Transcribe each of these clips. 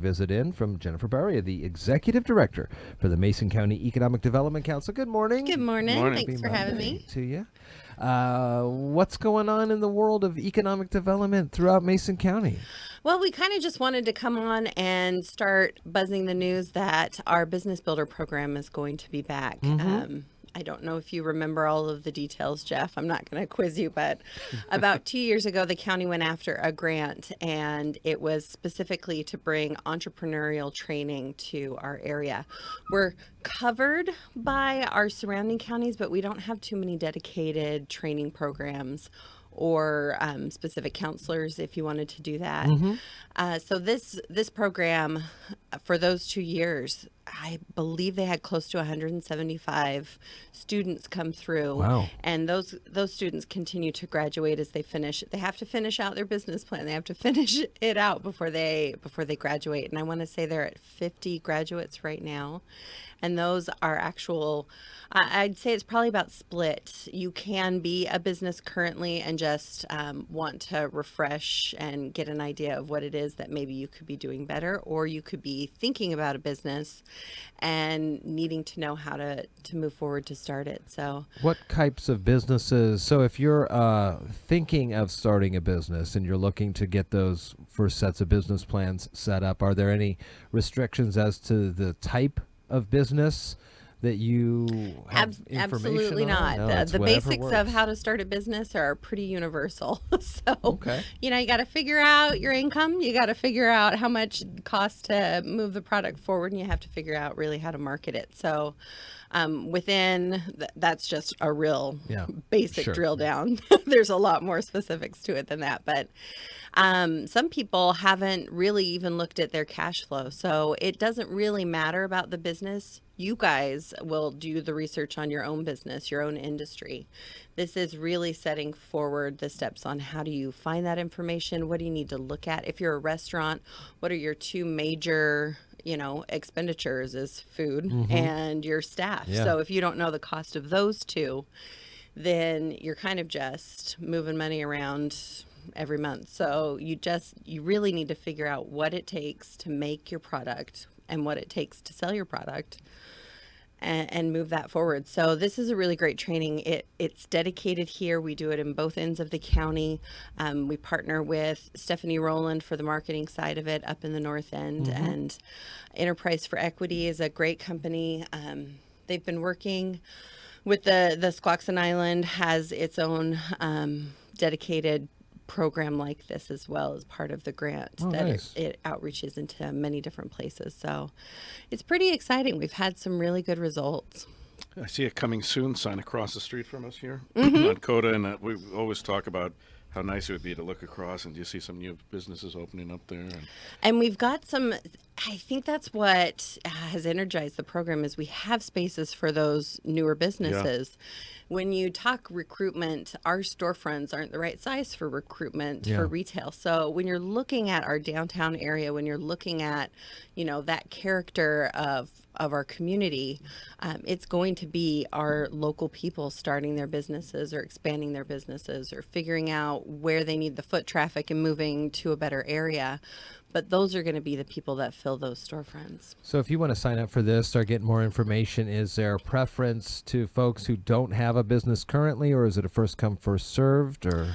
Visit in from Jenifer Baria, the Executive Director for the Mason County Economic Development Council. Good morning. Good morning. Morning. Thanks for having me. To you. What's going on in the world of economic development throughout Mason County? Well, we kind of just wanted to come on and start buzzing the news that our Business Builder program is going to be back. I don't know if you remember all of the details, Jeff. I'm not going to quiz you, but about 2 years ago, the county went after a grant, and it was specifically to bring entrepreneurial training to our area. We're covered by our surrounding counties, but we don't have too many dedicated training programs or specific counselors if you wanted to do that. So this program, for those 2 years, I believe they had close to 175 students come through. Wow. And those students continue to graduate as they finish. They have to finish out their business plan. They have to finish it out before they graduate. And I want to say they're at 50 graduates right now. And those are actual, I'd say it's probably about split. You can be a business currently and just want to refresh and get an idea of what it is that maybe you could be doing better, or you could be thinking about a business and needing to know how to move forward to start it. So what types of businesses? So if you're thinking of starting a business and you're looking to get those first sets of business plans set up, are there any restrictions as to the type of business that you have information absolutely on? not. No, The basics of how to start a business are pretty universal. So, you got to figure out your income. You got to figure out how much it costs to move the product forward, and you have to figure out really how to market it. So that's just a real basic drill down. There's a lot more specifics to it than that. But some people haven't really even looked at their cash flow. So it doesn't really matter about the business. You guys will do the research on your own business, your own industry. This is really setting forward the steps on how do you find that information? What do you need to look at? If you're a restaurant, what are your two major expenditures is food and your staff. So if you don't know the cost of those two, then you're kind of just moving money around every month. So you really need to figure out what it takes to make your product and what it takes to sell your product and move that forward. So this is a really great training. It's dedicated here. We do it in both ends of the county. We partner with Stephanie Rowland for the marketing side of it up in the north end. And Enterprise for Equity is a great company. They've been working with the Squaxin Island, has its own dedicated program like this as well as part of the grant it outreaches into many different places. So it's pretty exciting. We've had some really good results. I see a coming soon sign across the street from us here on Coda, and we always talk about how nice it would be to look across and you see some new businesses opening up there. And we've got some, I think that's what has energized the program is we have spaces for those newer businesses. When you talk recruitment, our storefronts aren't the right size for recruitment for retail. So when you're looking at our downtown area, when you're looking at, that character of our community, it's going to be our local people starting their businesses or expanding their businesses or figuring out where they need the foot traffic and moving to a better area. But those are going to be the people that fill those storefronts. So if you want to sign up for this, start getting more information, is there a preference to folks who don't have a business currently, or is it a first come, first served? Or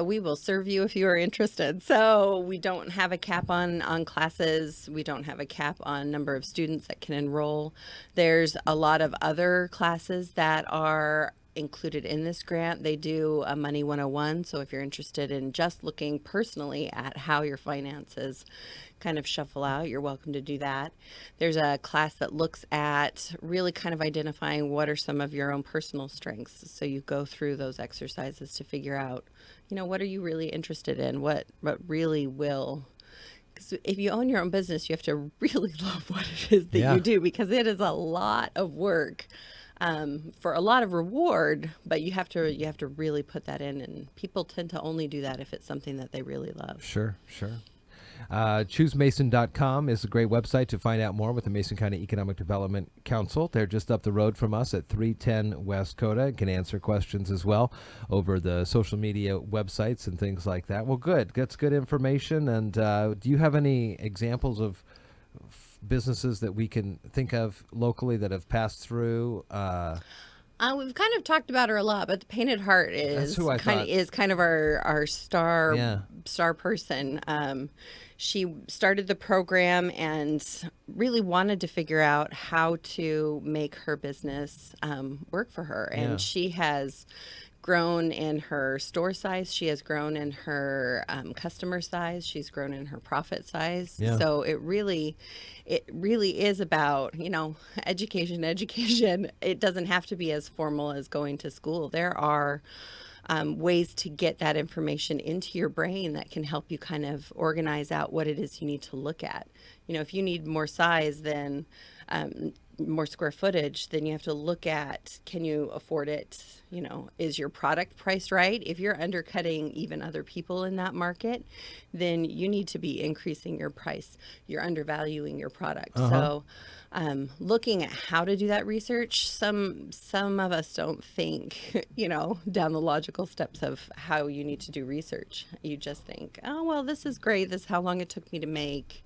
we will serve you if you are interested. So we don't have a cap on classes. We don't have a cap on number of students that can enroll. There's a lot of other classes that are included in this grant. They do a Money 101. So if you're interested in just looking personally at how your finances kind of shuffle out, you're welcome to do that. There's a class that looks at really kind of identifying what are some of your own personal strengths. So you go through those exercises to figure out, what are you really interested in? What really will. Because if you own your own business, you have to really love what it is that you do, because it is a lot of work. For a lot of reward, but you have to really put that in, and people tend to only do that if it's something that they really love. Sure. ChooseMason.com is a great website to find out more with the Mason County Economic Development Council. They're just up the road from us at 310 West Coda. Can answer questions as well over the social media websites and things like that. Well, good. That's good information. And do you have any examples of businesses that we can think of locally that have passed through? We've kind of talked about her a lot, but the Painted Heart is kind of our star person. She started the program and really wanted to figure out how to make her business work for her, and she has grown in her store size. She has grown in her customer size. She's grown in her profit size. Yeah. So it really is about, education. It doesn't have to be as formal as going to school. There are ways to get that information into your brain that can help you kind of organize out what it is you need to look at. If you need more size, then more square footage, then you have to look at, can you afford it? Is your product priced right? If you're undercutting even other people in that market, then you need to be increasing your price. You're undervaluing your product. So looking at how to do that research, some of us don't think, down the logical steps of how you need to do research. You just think, oh, well, this is great. This is how long it took me to make.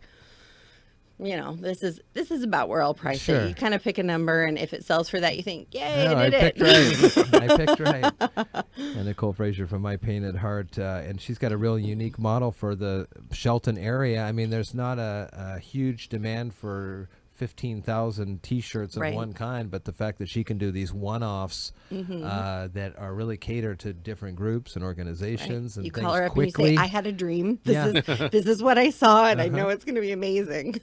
This is about where I'll price it. You kind of pick a number, and if it sells for that, you think, yay, I did it. I picked right. And Nicole Frazier from My Painted Heart, and she's got a real unique model for the Shelton area. I mean, there's not a huge demand for 15,000 T-shirts of one kind, but the fact that she can do these one-offs that are really catered to different groups and organizations and you things call her up quickly. And you say, I had a dream. This is what I saw, and I know it's going to be amazing.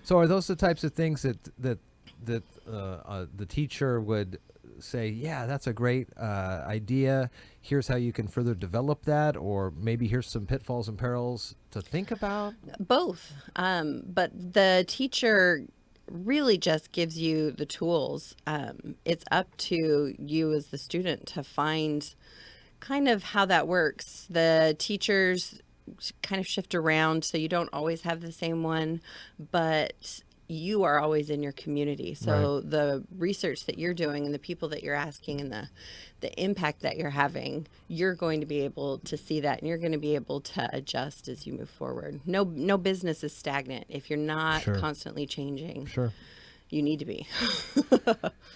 So are those the types of things that the teacher would say, yeah, that's a great idea. Here's how you can further develop that, or maybe here's some pitfalls and perils to think about? Both. But the teacher really just gives you the tools. It's up to you as the student to find kind of how that works. The teachers kind of shift around, so you don't always have the same one, but you are always in your community. So the research that you're doing and the people that you're asking and the impact that you're having, you're going to be able to see that, and you're going to be able to adjust as you move forward. No business is stagnant. If you're not constantly changing, you need to be.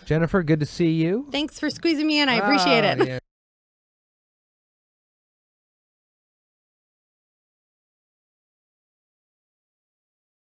Jenifer, good to see you. Thanks for squeezing me in. I appreciate it. Yeah.